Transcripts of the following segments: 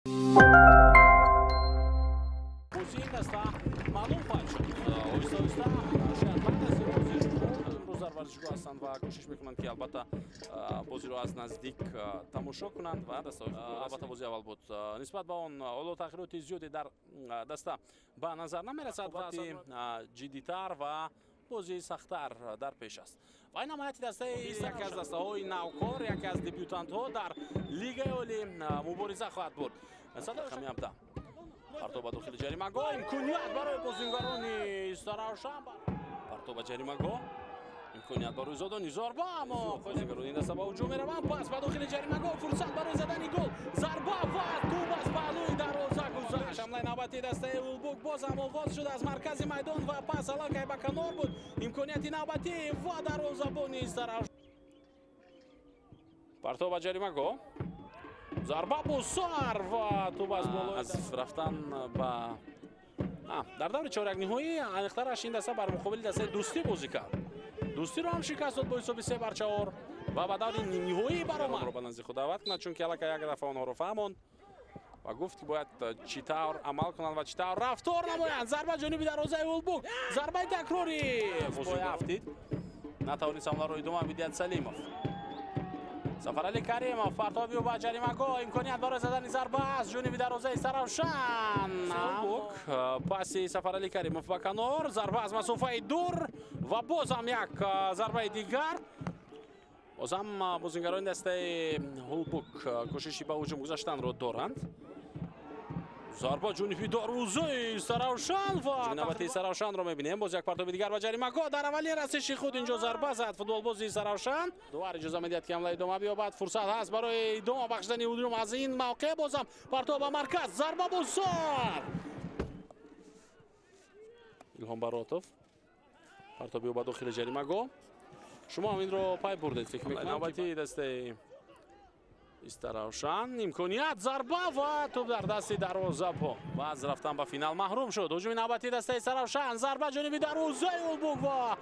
این دسته معلوم خواهد شد آهسته آهسته شاید بعد از بازی امروز در ورزشگاه هستند و کوشش میکنند که البته بازی رو از نزدیک تماشا کنند و دسته البته بازی اول بود نسبت به اون اولو تغییرات زیادی در دسته به نظر نمیرسد وقتی جدی‌تر و بازی سخت‌تر در پیش است و این نمایت دسته یک از دسته های نوکار یک از دبیوتانت ها در لیگ عالی مبارزه خواهد بود صدق میامتا پرتو به داخل جریمه‌گاه امکانیت برای بازیگران سراوشان پرتو به جریمه‌گاه امکانیت برای زدن ضربه اما بازیگران این دسته به هجوم میروند پس به داخل جریمه‌گاه فرصت برای زدن گل ضربه و توپ از پهلوی دروازه گذشت حمله نوبتی دسته اولبوک باز هم آغاز شد از مرکز میدان و پس علاقه به کنار بود امکانیت نوبتی و دروازه‌بان سراوشان پرتو به جریمه‌گاه ضربه بسیار و توپ از بالا از رفتن به در دور چهارک نهایی انختارش این دسته بر مقابل دسته دوستی بازی کرد دوستی رو هم شکست داد با حساب 3-4 و به دور نهایی برآمد رو به نزد خود دعوت کنند چون که الکی یک دفعه اونها رو فهموند و گفت که باید چطور عمل کنند و چطور رفتار نمایند ضربه جانبی دروازه اولبوک ضربه تکراری بازی افتید نتوانست حمله رو ادامه بدهد سلیموف سفرعلی کریموف پرتابی و با جریمه‌گاه امکانیت برای زدن ضربه از جانب دروازه سراوشان پاس سفرعلی کریموف به کنار ضربه از مسافه دور و باز هم یک ضربه دیگر باز هم بازیگران دسته هولبوک کوششی به هجوم گذاشتن رو دارند ضربه جانبی دروازه سراوشان و نوبتی سراوشان رو میبینیم باز یک پرتاب دیگر و جریمه‌گاه در اولی رسش خود اینجا ضربه زد فوتبالباز سراوشان دوباره اجازه میدهد که حمله ادامه بیابد فرصت هست برای ادامه بخشیدن هجوم از این موقع بازم پرتاب به مرکز ضربه بسیار ایلهام براتوف پرتابی به داخل جریمه‌گاه شما هم این رو پای بردید فکر میکنم نوبتی دسته سراوشان امکانیت ضربه و توپ در دست دروازه و از رفتن به فینال محروم شد هجوم نوبتی دسته سراوشان ضربه جانبی دروازه اولبوک و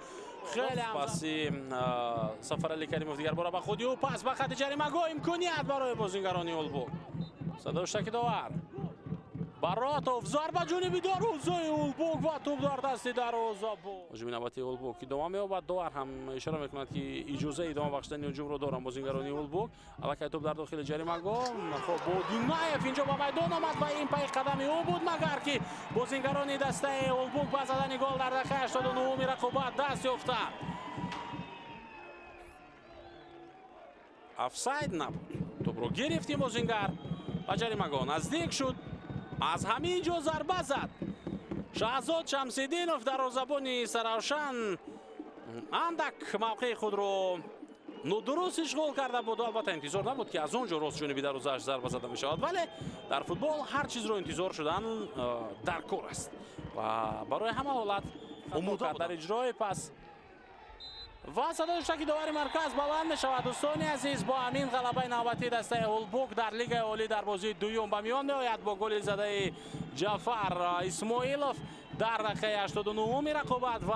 خیلی پاسی سفرعلی کریموف دیگر بار به خودی و پس به خط جریمه‌گاه امکانیت برای بازیگران اولبوک صدا اشتکی داور براتوف ضربه جانبی دروازه اولبوک و توپ در دست دروازه هجوم نوبتی اولبوک ادامه می‌یابد داور هم اشاره می‌کند که اجازه ادامه بخشیدن هجوم رو دارن بازیگران اولبوک الکی توپ در داخل جریمه‌گاه خب بودینایف اینجا با میدان آمد و این پای قدمی او بود مگر که بازیگران دسته اولبوک با زدن گل در دقیقه 89 رقابت دست یافتند افساید نبود توپ رو گرفتیم بازیگر و جریمه‌گاه نزدیک شد از همینجا ضربه زد شهزاد شمس‌الدینوف دروازه‌بان سراوشان اندک موقع خود رو درست اشغال کرده بود البته انتظار نبود که از اونجا راست جانبی دروازه‌اش ضربه زده میشود ولی در فوتبال هر چیز رو انتظار شدن در کار است و برای همه حالت امید در اجرای پس و صدای اشتکی داور مرکز بلند می شود دوستان عزیز با همین غلبه نوبتی دسته اولبوک در لیگ عالی در بازی دوم به میان می آید با گل زده جعفر اسماعیلوف در دقیقه 89 رقابت و